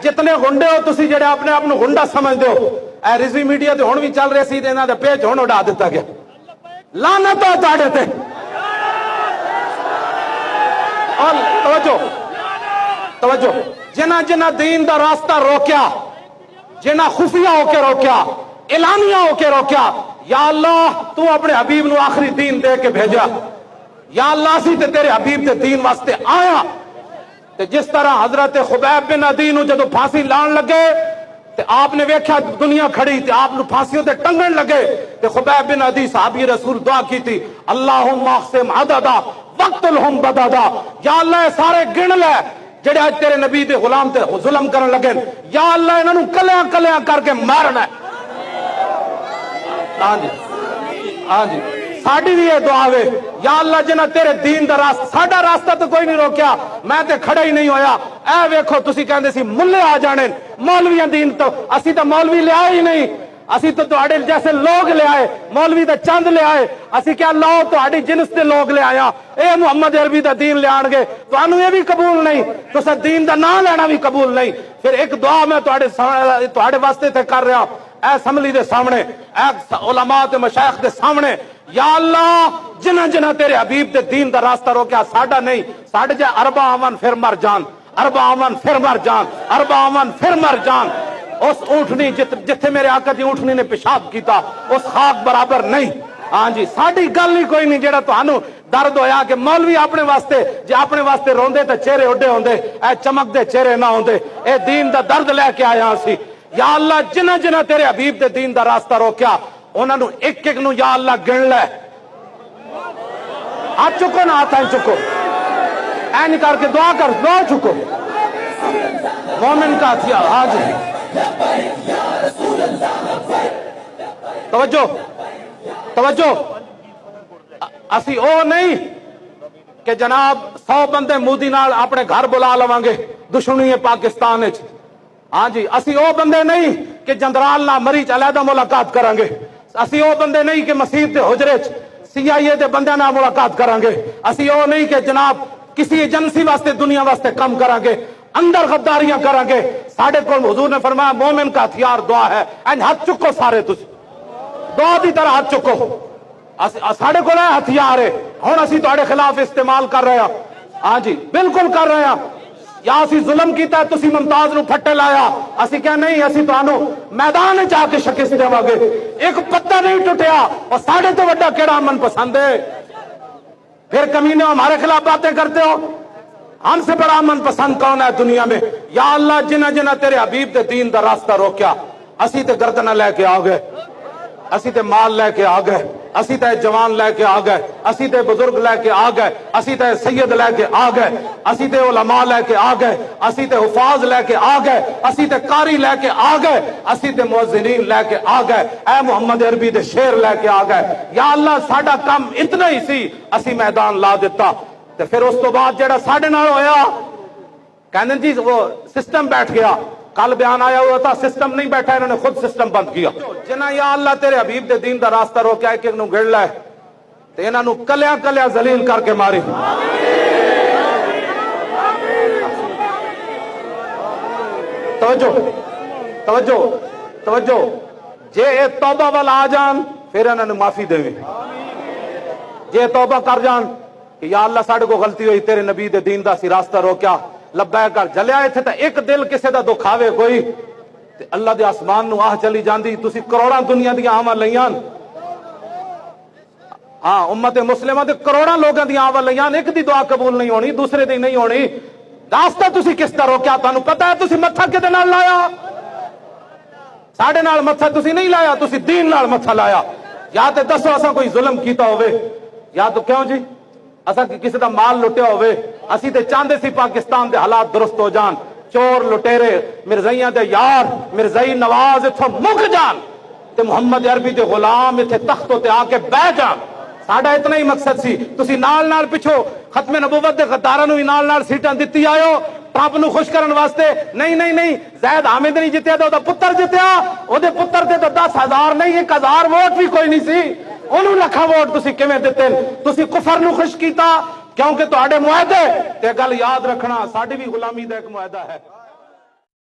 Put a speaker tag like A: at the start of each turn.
A: جتنے گنڈے ہو تسی جڑے اپنے آپ کو گنڈا سمجھتے ہو، رضوی میڈیا تے ہن بھی چل رہے سی تے انہاں دا پیج ہن اڑا دیتا گیا. لعنت ہو تہاڈے تے. اور توجہ جنہ جنہ دین دا راستہ روکیا، جنہ خفیہ ہو کے روکیا، اعلانیہ ہو کے روکیا، یا اللہ تو اپنے حبیب نو آخری دین دے کے بھیجا. یا اللہ اسی تے تیرے حبیب دے دین واسطے آیا. تے جس طرح حضرت خبیب بن عدی نو جدو پھانسی لان لگے تے آپ نے ویکھیا دنیا کھڑی تے آپ نو پھانسیوں تے ٹنگن لگے تے خبیب بن عدی صحابی رسول دعا کی تھی، اللہم اقسم عددا وقتلہم بددا. یا اللہ سارے گن لے جڑے آج تیرے نبی دے غلام تے ظلم کرن لگے، یا اللہ انہاں نو کلیاں کلیاں کر کے مارنا ہے. ہاں جی ہاں جی ساڈی بھی یہ دعا وے، یا اللہ جنہ تیرے دین دا راستہ، ساڈا راستہ تو کوئی نہیں روکیا، میں تے کھڑا ہی نہیں ہویا. اے ویکھو تسی کہندے سی ملے آ جانے، مولویاں دین تو اسی تو مولوی لے آئے ہی نہیں، اسی تو تہاڈے جیسے لوگ لے آئے، مولوی تے چند لے آئے، اسی کیا لاؤ تہاڈی جنس دے لوگ لے آیا. اے محمد عربی دا دین لے آن گے، تانوں یہ بھی قبول نہیں، تسا دین دا نام لینا بھی قبول نہیں. پھر ایک دعا میں تہاڈے واسطے تے کر رہا، اے اسمبلی دے سامنے، اے علماء تے مشائخ دے سامنے، یا اللہ جنہ جنہ تیرے حبیب دے دین دا راستہ روکیا، ساڈا نہیں، ساڈے جے اربا آمن پھر مر جان، اربا آمن پھر مر جان، اربا آمن پھر مر جان. اس اونٹنی جتھے میرے آقا دی اونٹنی نے پیشاب کیتا اس خاک برابر نہیں. ہاں جی ساڈی گل ہی کوئی نہیں جیڑا تانوں درد ہویا کہ مولوی اپنے واسطے جے اپنے واسطے روندے تے چہرے اڈے ہوندے، اے چمک دے چہرے نہ ہوندے. اے دین دا درد لے کے آیا سی. یا اللہ جنہ جنہ تیرے حبیب دے دین دا راستہ روکیا انہاں نو ایک ایک نو یا اللہ گن لے. ہاتھ چکو نا، ہاتھ این چکو، این کر کے دعا کر، دعا چکو. مومن کا ہتھیار. ہاں جی توجہ توجہ، اسی او نہیں کہ جناب 100 بندے مودی نال اپنے گھر بلا لواں گے دشمنی ہے پاکستان وچ. ہاں جی اسی او بندے نہیں کہ جندرال نہ مریچ علیحدہ ملاقات کریں گے. اسی او بندے نہیں کہ مسیح دے حجرے چ CIA دے بندے نہ ملاقات کریں گے. اسی او نہیں کہ جناب کسی ایجنسی واسطے دنیا واسطے کم کریں گے، اندر غداریاں کریں گے. ساڈے کول حضور نے فرمایا مومن کا ہتھیار دعا ہے. این ہاتھ چکو سارے تسی دعا دی طرح ہاتھ چکو. ساڈے کول ہتھیار ہے، ہن اسی تہاڈے خلاف استعمال کر رہے ہیں. ہاں جی بالکل کر رہے ہیں. یا اسی ظلم کیتا ہے تسی ممتاز نو پھٹے لایا، اسی کیا نہیں، اسی تانوں میدان وچ آ کے شکست دیواں گے. ایک پتا نہیں ٹوٹیا اور ساڈے تو بڑا کیڑا امن پسند ہے. پھر کمینے ہمارے خلاف باتیں کرتے ہو. ہم سے بڑا امن پسند کون ہے دنیا میں؟ یا اللہ جنہ جنہ تیرے حبیب دے دین دا راستہ روکیا، اسی تے گردنہ لے کے آ گئے، اسی تے مال لے کے آ گئے، اسی تے جوان لے کے آ گئے، اسی تے بزرگ لے کے آ گئے، اسی تے سید لے کے آ گئے، اسی تے علماء لے کے آ گئے، اسی تے حفاظ لے کے آ گئے، اسی تے قاری لے کے آ گئے، اسی تے مؤذنین لے کے آ گئے. اے محمد عربی دے شیر لے کے آ گئے. یا اللہ ساڈا کم اتنا ہی سی، اسی میدان لا دیتا. تے پھر اس تو بعد جڑا ساڈے نال ہویا کہندے جی وہ سسٹم بیٹھ گیا. کل بیان آیا ہوا تھا سسٹم نہیں بیٹھا، انہوں نے خود سسٹم بند کیا. جنہ یا اللہ تیرے حبیب دے دین دا راستہ روکیا ایک ایک نو گڑ لے تے انہاں نو کلیاں کلیاں ذلیل کر کے ماری. توجہ توجہ توجہ، جے اے توبہ والا آ جان پھر انہاں نو معافی دے. جے توبہ کر جان کہ یا اللہ ساڈے کو غلطی ہوئی، تیرے نبی دے دین دا سی راستہ روکیا، لبیک کر جلیا ایتھے تے ایک دل کسے دا دکھ آوے کوئی تے اللہ دے آسمان نو آہ چلی جاندی. تسی کروڑاں دنیا دیاں آواں لیاں، ہاں امت مسلمہ دے کروڑاں لوگاں دیاں آواں لیاں، ایک دی دعا قبول نہیں ہونی، دوسرے دی نہیں ہونی. راستہ تسی کس طرح روکیا؟ تانوں پتہ ہے تسی متھا کدے نال لایا؟ ساڈے نال متھا تسی نہیں لایا، تسی دین نال متھا لایا. یا تے دسو اساں کوئی ظلم کیتا ہوئے، یا تو کیوں جی اساں کسی دا مال لٹیا ہوئے. اسی تے چاہندے سی پاکستان دے حالات درست ہو جان، چور لٹیرے مرزائیاں دے یار مرزائی نواز اتھوں مک جان تے محمد عربی دے غلام اتھے تختوں تے آ کے بہ جان. ساڈا اتنا ہی مقصد سی. تسی نال نال پچھو ختم نبوت دے غداراں نو نال نال سیٹاں دتی آئے ہو ٹرمپ نو خوش کرن واسطے. نہیں نہیں نہیں، زید حامد نہیں جتیا تو پتر جتیا، او دے پتر تے تو 10,000 نہیں 1,000 ووٹ بھی کوئی نہیں سی. انہوں لکھاں ووٹ تسی کیویں دتے؟ تسی کفر نو خوش کیتا کیونکہ تہاڈے معاہدے تے گل یاد رکھنا ساڈی بھی غلامی دا ایک معاہدہ ہے.